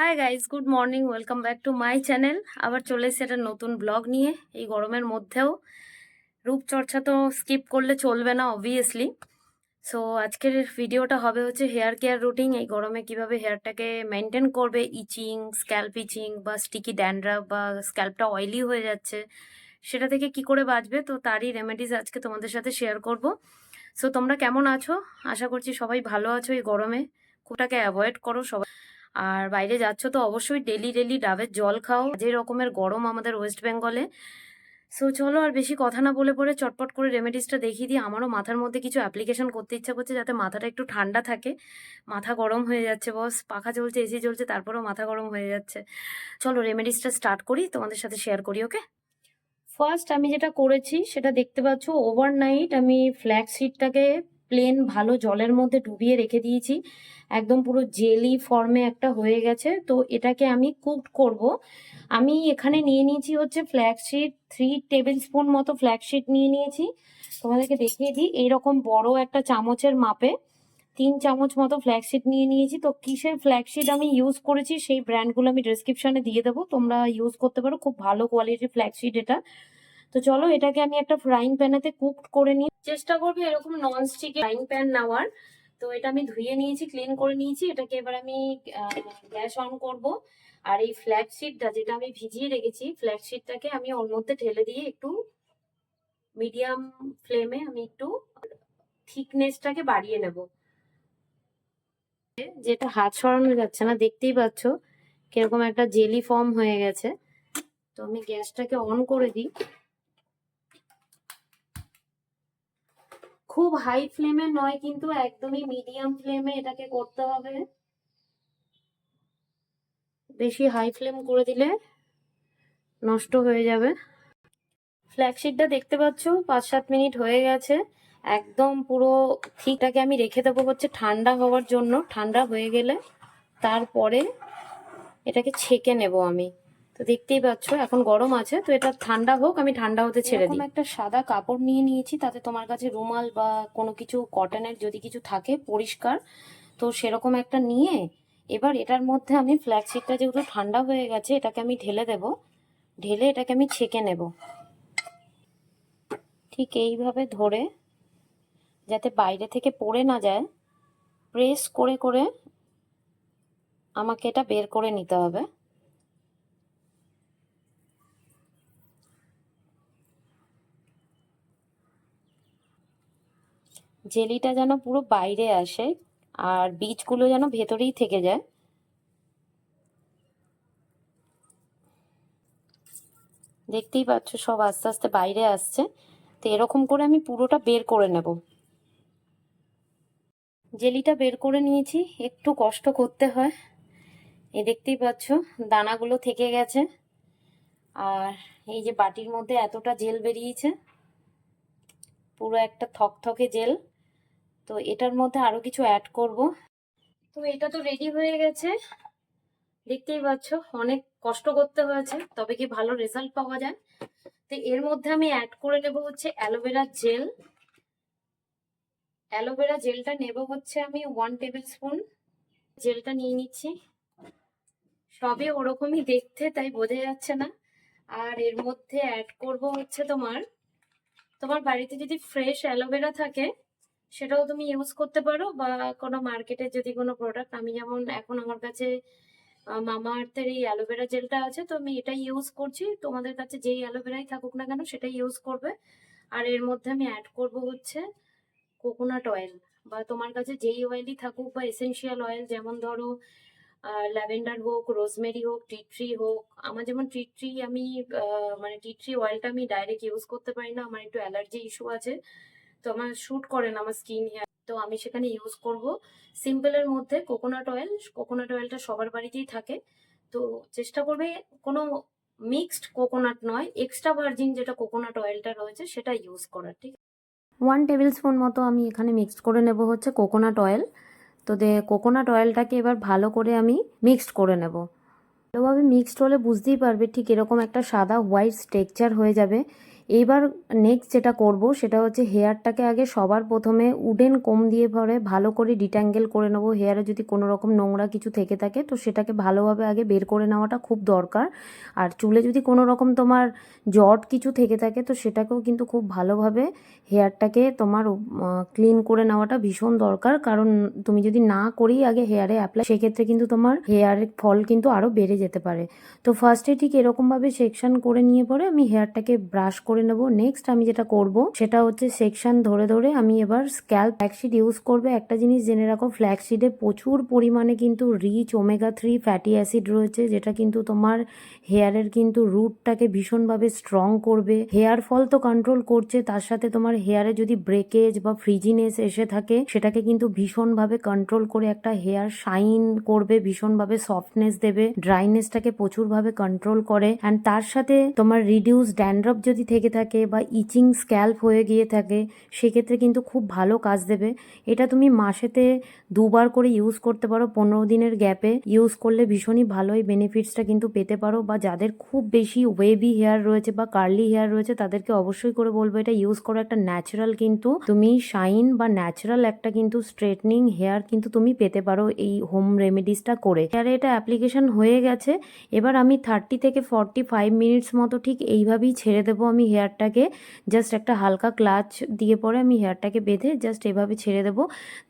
Hi guys, good morning, welcome back to my channel. আবার চলে এসেছে একটা নতুন ব্লগ নিয়ে। এই গরমের মধ্যেও রূপচর্চা তো স্কিপ করলে চলবে না অবভিয়াসলি। সো আজকের ভিডিওটা হবে হচ্ছে হেয়ার কেয়ার রুটিন। এই গরমে কিভাবে হেয়ারটাকে মেনটেন করবে, ইচিং, স্ক্যাল্প ইচিং বা স্টিকি ড্যান্ড্রাফ বা স্ক্যাল্পটা অয়েলি হয়ে যাচ্ছে, সেটা থেকে কি করে বাঁচবে, তো তারই রেমেডিস আজকে তোমাদের সাথে শেয়ার করব। সো তোমরা কেমন আছো? আশা করছি সবাই ভালো আছো। এই গরমে খুবটাকে অ্যাভয়েড করো সবাই। আর বাইরে যাচ্ছ তো অবশ্যই ডেলি ডেলি ডাবের জল খাও। যে রকমের গরম আমাদের ওয়েস্ট বেঙ্গলে। সো চলো আর বেশি কথা না বলে পরে চটপট করে রেমেডিসটা দেখিয়ে দিই। আমারও মাথার মধ্যে কিছু অ্যাপ্লিকেশন করতে ইচ্ছা করছে যাতে মাথাটা একটু ঠান্ডা থাকে। মাথা গরম হয়ে যাচ্ছে বস, পাখা চলছে, এসি চলছে, তারপরেও মাথা গরম হয়ে যাচ্ছে। চলো রেমেডিসটা স্টার্ট করি, তোমাদের সাথে শেয়ার করি। ওকে, ফার্স্ট আমি যেটা করেছি সেটা দেখতে পাচ্ছ, ওভারনাইট আমি ফ্ল্যাক্স সিডটাকে প্লেন ভালো জলের মধ্যে ডুবিয়ে রেখে দিয়েছি। একদম পুরো জেলি ফর্মে একটা হয়ে গেছে। তো এটাকে আমি কুকড করব। আমি এখানে নিয়ে নিয়েছি হচ্ছে ফ্ল্যাক্সিড 3 টেবিল স্পুন মতো ফ্ল্যাক্সিড নিয়ে নিয়েছি। তোমাদেরকে দেখিয়ে দিই, এইরকম বড় একটা চামচের মাপে 3 চামচ মতো ফ্ল্যাক্সিড নিয়ে নিয়েছি। তো কিসের ফ্ল্যাক্সিড আমি ইউজ করেছি সেই ব্র্যান্ডগুলো আমি ডেসক্রিপশনে দিয়ে দেবো, তোমরা ইউজ করতে পারো। খুব ভালো কোয়ালিটির ফ্ল্যাক্সিড এটা। তো চলো এটাকে আমি একটা ফ্রাইং প্যানেতে কুক করে নিই। চেষ্টা করবে এরকম নন স্টিক ফ্রাইং প্যান নেওয়ার। তো এটা আমি ধুয়ে নিয়েছি, ক্লিন করে নিয়েছি। এটাকে এবার আমি গ্যাস অন করব। আর এই ফ্ল্যাক্সিডটা যেটা আমি ভিজিয়ে রেখেছি, ফ্ল্যাক্সিডটাকে আমি ওর মধ্যে ঢেলে দিয়ে একটু মিডিয়াম ফ্লেমে আমি একটু থিকনেসটাকে বাড়িয়ে নেব। যেটা হাত সরানো যাচ্ছে না, দেখতেই পাচ্ছ কিরকম একটা জেলি ফর্ম হয়ে গেছে। তো আমি গ্যাসটাকে অন করে দিই। খুব হাই ফ্লেমে নয় কিন্তু, একদমই মিডিয়াম ফ্লেমে এটাকে করতে হবে। বেশি হাই ফ্লেম করে দিলে নষ্ট হয়ে যাবে। ফ্ল্যাক্সিডটা দেখতে পাচ্ছ 5-7 মিনিট হয়ে গেছে। একদম পুরো ঠিকটাকে আমি রেখে দেবো হচ্ছে ঠান্ডা হওয়ার জন্য। ঠান্ডা হয়ে গেলে তারপরে এটাকে ছেঁকে নেব আমি। তো দেখতেই পাচ্ছ এখন গরম আছে, তো এটা ঠান্ডা হোক, আমি ঠান্ডা হতে ছেড়ে দিই। একটা সাদা কাপড় নিয়ে নিয়েছি, তাতে তোমার কাছে রুমাল বা কোনো কিছু কটনের যদি কিছু থাকে পরিষ্কার, তো সেরকম একটা নিয়ে এবার এটার মধ্যে আমি ফ্ল্যাক্সিডটা যেহেতু ঠান্ডা হয়ে গেছে এটাকে আমি ঢেলে দেব। ঢেলে এটাকে আমি ছেঁকে নেব ঠিক এইভাবে ধরে, যাতে বাইরে থেকে পড়ে না যায়। প্রেস করে করে আমাকে এটা বের করে নিতে হবে। জেলিটা যেন পুরো বাইরে আসে আর বীজগুলো যেন ভেতরেই থেকে যায়। দেখতেই পাচ্ছ সব আস্তে আস্তে বাইরে আসছে। তো এরকম করে আমি পুরোটা বের করে নেব। জেলিটা বের করে নিয়েছি, একটু কষ্ট করতে হয়। এই দেখতেই পাচ্ছ দানাগুলো থেকে গেছে। আর এই যে বাটির মধ্যে এতটা জেল বেরিয়েছে, পুরো একটা থকথকে জেল। তো এটার মধ্যে আরো কিছু অ্যাড করব। তো এটা তো রেডি হয়ে গেছে, দেখতেই পাচ্ছ অনেক কষ্ট করতে হয়েছে, তবে কি ভালো রেজাল্ট পাওয়া যায়। তো এর মধ্যে আমি অ্যাড করে নেব হচ্ছে অ্যালোভেরা জেল। অ্যালোভেরা জেলটা নেব হচ্ছে আমি 1 টেবিল স্পুন। জেলটা নিয়ে নিচ্ছি। সবে ওরকমই দেখতে, তাই বোঝা যাচ্ছে না। আর এর মধ্যে অ্যাড করব হচ্ছে তোমার তোমার বাড়িতে যদি ফ্রেশ অ্যালোভেরা থাকে সেটাও তুমি ইউজ করতে পারো, বা কোনো মার্কেটে যদি কোনো প্রোডাক্ট, আমি যেমন এখন আমার কাছে মামা আর্থের এই অ্যালোভেরা জেলটা আছে, তো আমি এটাই ইউজ করছি। তোমাদের কাছে যেই অ্যালোভেরাই থাকুক না কেন সেটাই ইউজ করবে। আর এর মধ্যে আমি অ্যাড করব হচ্ছে কোকোনাট অয়েল, বা তোমার কাছে যেই অয়েলই থাকুক, বা এসেনশিয়াল অয়েল, যেমন ধরো ল্যাভেন্ডার হোক, রোজমেরি হোক, টি ট্রি হোক। আমার যেমন টি ট্রি, আমি মানে টি ট্রি অয়েলটা আমি ডাইরেক্ট ইউজ করতে পারি না, আমার একটু অ্যালার্জি ইস্যু আছে। তো আমার শ্যুট করে না আমার স্কিন হেয়ার, তো আমি সেখানে ইউজ করব সিম্পলের মধ্যে কোকোনাট অয়েল। কোকোনাট অয়েলটা সবার বাড়িতেই থাকে। তো চেষ্টা করবে কোনো মিক্সড কোকোনাট নয়, এক্সট্রা ভার্জিন যেটা কোকোনাট অয়েলটা রয়েছে সেটা ইউজ করার। ঠিক 1 টেবিল স্পুন মতো আমি এখানে মিক্সড করে নেব হচ্ছে কোকোনাট অয়েল। তো কোকোনাট অয়েলটাকে এবার ভালো করে আমি মিক্সড করে নেব। ভালোভাবে মিক্সড হলে বুঝতেই পারবে ঠিক এরকম একটা সাদা হোয়াইট টেক্সচার হয়ে যাবে। এইবার নেক্সট যেটা করব সেটা হচ্ছে হেয়ারটাকে আগে সবার প্রথমে উডেন কোম দিয়ে পরে ভালো করে ডিট্যাঙ্গেল করে নেবো। হেয়ারে যদি কোনো রকম নোংরা কিছু থেকে থাকে তো সেটাকে ভালোভাবে আগে বের করে নেওয়াটা খুব দরকার। আর চুলে যদি কোনো রকম তোমার জট কিছু থেকে থাকে তো সেটাকেও কিন্তু খুব ভালোভাবে হেয়ারটাকে তোমার ক্লিন করে নেওয়াটা ভীষণ দরকার। কারণ তুমি যদি না করেই আগে হেয়ারে অ্যাপ্লাই সেক্ষেত্রে কিন্তু তোমার হেয়ারের ফল কিন্তু আরও বেড়ে যেতে পারে। তো ফার্স্টে ঠিক এরকমভাবে সেকশন করে নিয়ে পরে আমি হেয়ারটাকে ব্রাশ করে নেব। নেক্সট আমি যেটা করব সেটা হচ্ছে সেকশন ধরে ধরে আমি এবার স্ক্যাল্প ফ্ল্যাক্সিড ইউজ করবে। একটা জিনিস জেনে রাখো, ফ্ল্যাক্সিডে প্রচুর পরিমাণে কিন্তু রিচ ওমেগা-3 ফ্যাটি অ্যাসিড রয়েছে, যেটা কিন্তু তোমার হেয়ারের কিন্তু রুটটাকে ভীষণভাবে স্ট্রং করবে। হেয়ার ফল তো কন্ট্রোল করছে, তার সাথে তোমার হেয়ারে যদি ব্রেকেজ বা ফ্রিজিনেস এসে থাকে সেটাকে কিন্তু ভীষণভাবে কন্ট্রোল করে একটা হেয়ার শাইন করবে, ভীষণভাবে সফটনেস দেবে, ড্রাইনেসটাকে প্রচুরভাবে কন্ট্রোল করে। অ্যান্ড তার সাথে তোমার রিডিউস ড্যান্ড্রফ যদি থেকে থাকে বা ইচিং স্ক্যাল্প হয়ে গিয়ে থাকে সেক্ষেত্রে কিন্তু খুব ভালো কাজ দেবে। এটা তুমি মাসেতে 2বার করে ইউজ করতে পারো, 15 দিনের গ্যাপে ইউজ করলে ভীষণই ভালো এই বেনিফিটসটা কিন্তু পেতে পারো। বা যাদের খুব বেশি ওয়েভি হেয়ার রয়েছে বা কার্লি হেয়ার রয়েছে তাদেরকে অবশ্যই করে বলবো এটা ইউজ করো। একটা ন্যাচারাল কিন্তু তুমি শাইন বা ন্যাচারাল একটা কিন্তু স্ট্রেটনিং হেয়ার কিন্তু তুমি পেতে পারো এই হোম রেমেডিসটা করে। হেয়ারে এটা অ্যাপ্লিকেশন হয়ে গেছে, এবার আমি 30 থেকে 45 মিনিটস মতো ঠিক এইভাবেই ছেড়ে দেবো আমি হেয়ারটাকে। জাস্ট একটা হালকা ক্লাচ দিয়ে পরে আমি হেয়ারটাকে বেঁধে জাস্ট এভাবে ছেড়ে দেবো।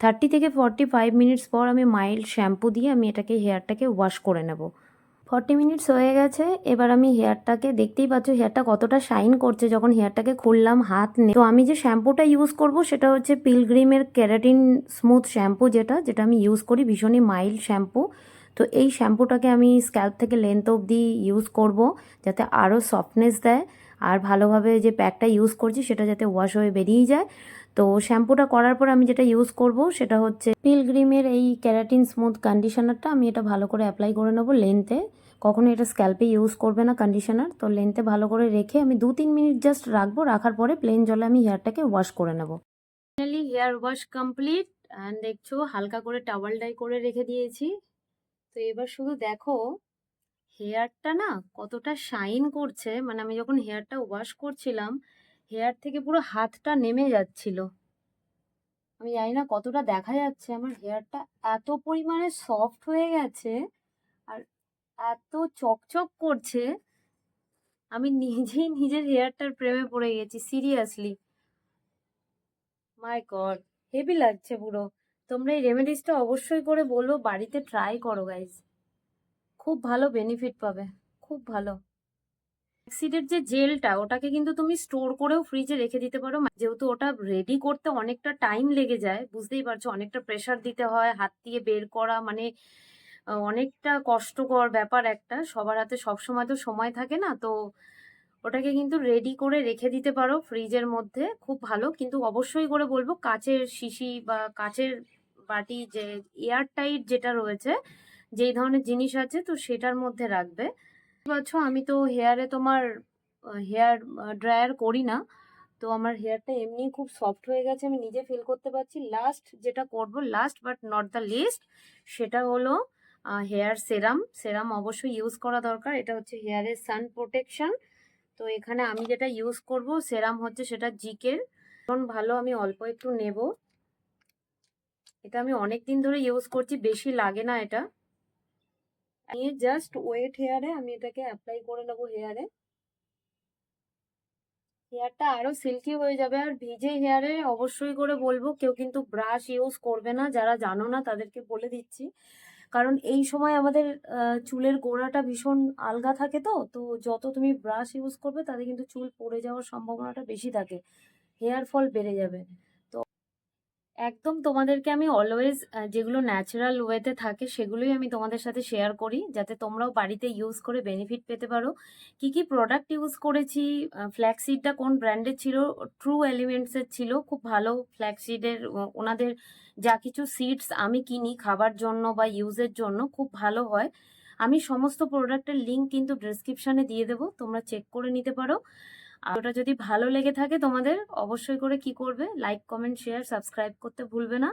30 থেকে 45 মিনিটস পর আমি মাইল্ড শ্যাম্পু দিয়ে আমি এটাকে হেয়ারটাকে ওয়াশ করে নেব। 40 মিনিটস হয়ে গেছে, এবার আমি হেয়ারটাকে দেখতেই পাচ্ছ হেয়ারটা কতটা শাইন করছে যখন হেয়ারটাকে খুললাম হাত নেই। তো আমি যে শ্যাম্পুটা ইউজ করব সেটা হচ্ছে পিলগ্রিমের কেরাটিন স্মুথ শ্যাম্পু, যেটা আমি ইউজ করি, ভীষণই মাইল্ড শ্যাম্পু। তো এই শ্যাম্পুটাকে আমি স্ক্যাল্প থেকে লেন্থ অবধি ইউজ করব যাতে আরও সফটনেস দেয় আর ভালোভাবে যে প্যাকটা ইউজ করছি সেটা যাতে ওয়াশ হয়ে বেরিয়ে যায়। তো শ্যাম্পুটা করার পর আমি যেটা ইউজ করব সেটা হচ্ছে পিলগ্রিমের এই কেরাটিন স্মুথ কন্ডিশনারটা। আমি এটা ভালো করে অ্যাপ্লাই করে নেবো লেন্থে। কখনো এটা স্ক্যাল্পে ইউজ করবে না কন্ডিশনার, তো লেন্থে ভালো করে রেখে আমি 2-3 মিনিট জাস্ট রাখবো। রাখার পরে প্লেন জলে আমি হেয়ারটাকে ওয়াশ করে নেব। Finally hair wash complete and দেখছো হালকা করে টাওয়াল ডাই করে রেখে দিয়েছি। তো এবার শুধু দেখো হেয়ারটা না কতটা শাইন করছে, মানে আমি যখন হেয়ারটা ওয়াশ করছিলাম হেয়ার থেকে পুরো হাতটা নেমে যাচ্ছিল। আমি জানি না কতটা দেখা যাচ্ছে, আমার হেয়ারটা এত পরিমাণে সফট হয়ে গেছে আর এত চকচক করছে, আমি নিজেই নিজের হেয়ারটার প্রেমে পড়ে গেছি সিরিয়াসলি। মাই গড, হেভি লাগছে পুরো। তোমরা এই রেমেডিসটা অবশ্যই করে বলবো বাড়িতে ট্রাই করো গাইজ, খুব ভালো বেনিফিট পাবে, খুব ভালো। ফ্ল্যাক্সিডের যে জেলটা ওটাকে কিন্তু তুমি স্টোর করেও ফ্রিজে রেখে দিতে পারো, যেহেতু ওটা রেডি করতে অনেকটা টাইম লেগে যায়, বুঝতেই পারছো অনেকটা প্রেসার দিতে হয়, হাত দিয়ে বের করা মানে অনেকটা কষ্টকর ব্যাপার একটা। সবার হাতে সবসময় তো সময় থাকে না, তো ওটাকে কিন্তু রেডি করে রেখে দিতে পারো ফ্রিজের মধ্যে, খুব ভালো। কিন্তু অবশ্যই করে বলবো কাচের শিশি বা কাচের বাটি, যে এয়ার টাইট যেটা রয়েছে যেই ধরনের জিনিস আছে তো সেটার মধ্যে রাখবে। বলছো আমি তো হেয়ারে তোমার হেয়ার ড্রায়ার করি না, তো আমার হেয়ারটা এমনি খুব সফট হয়ে গেছে, আমি নিজে ফিল করতে পারছি। লাস্ট যেটা করব, last but not the least, সেটা হলো হেয়ার সেরাম। সেরাম অবশ্যই ইউজ করা দরকার, এটা হচ্ছে হেয়ারের সান প্রোটেকশন। তো এখানে আমি যেটা ইউজ করব সেরাম হচ্ছে সেটা জিকের, ভীষণ ভালো। আমি অল্প একটু নেব, এটা আমি অনেক দিন ধরে ইউজ করছি, বেশি লাগে না এটা। নিয়ে জাস্ট ওয়েট হেয়ারে আমি এটাকে অ্যাপ্লাই করে নেবো হেয়ারে। হেয়ারটা আরো সিল্কি হয়ে যাবে। আর ভিজে হেয়ারে অবশ্যই করে বলবো কেউ কিন্তু ব্রাশ ইউজ করবে না, যারা জানো না তাদেরকে বলে দিচ্ছি। কারণ এই সময় আমাদের চুলের গোড়াটা ভীষণ আলগা থাকে, তো তো যত তুমি ব্রাশ ইউজ করবে তাতে কিন্তু চুল পড়ে যাওয়ার সম্ভাবনাটা বেশি থাকে, হেয়ার ফল বেড়ে যাবে। তো একদম তোমাদেরকে আমি অলওয়েজ যেগুলো ন্যাচারাল ওয়েতে থাকে সেগুলোই আমি তোমাদের সাথে শেয়ার করি, যাতে তোমরাও বাড়িতে ইউজ করে বেনিফিট পেতে পারো। কি কি প্রোডাক্ট ইউজ করেছি, ফ্ল্যাক্সিডটা কোন ব্র্যান্ডের ছিল, ট্রু এলিমেন্টসের ছিল, খুব ভালো ফ্ল্যাক্সিডের। ওনাদের যা কিছু সিডস আমি কিনি খাবার জন্য বা ইউজের জন্য খুব ভালো হয়। আমি সমস্ত প্রোডাক্টের লিঙ্ক কিন্তু ডেসক্রিপশনে দিয়ে দেবো, তোমরা চেক করে নিতে পারো। আর ওটা যদি ভালো লেগে থাকে তোমাদের, অবশ্যই করে কি করবে, লাইক কমেন্ট শেয়ার সাবস্ক্রাইব করতে ভুলবে না।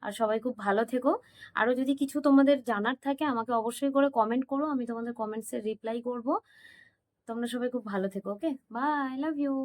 আর সবাই খুব ভালো থেকো। আরও যদি কিছু তোমাদের জানার থাকে আমাকে অবশ্যই করে কমেন্টস করো, আমি তোমাদের কমেন্টসের রিপ্লাই করব। তোমরা সবাই খুব ভালো থেকো। ওকে, বাই, আই লাভ ইউ।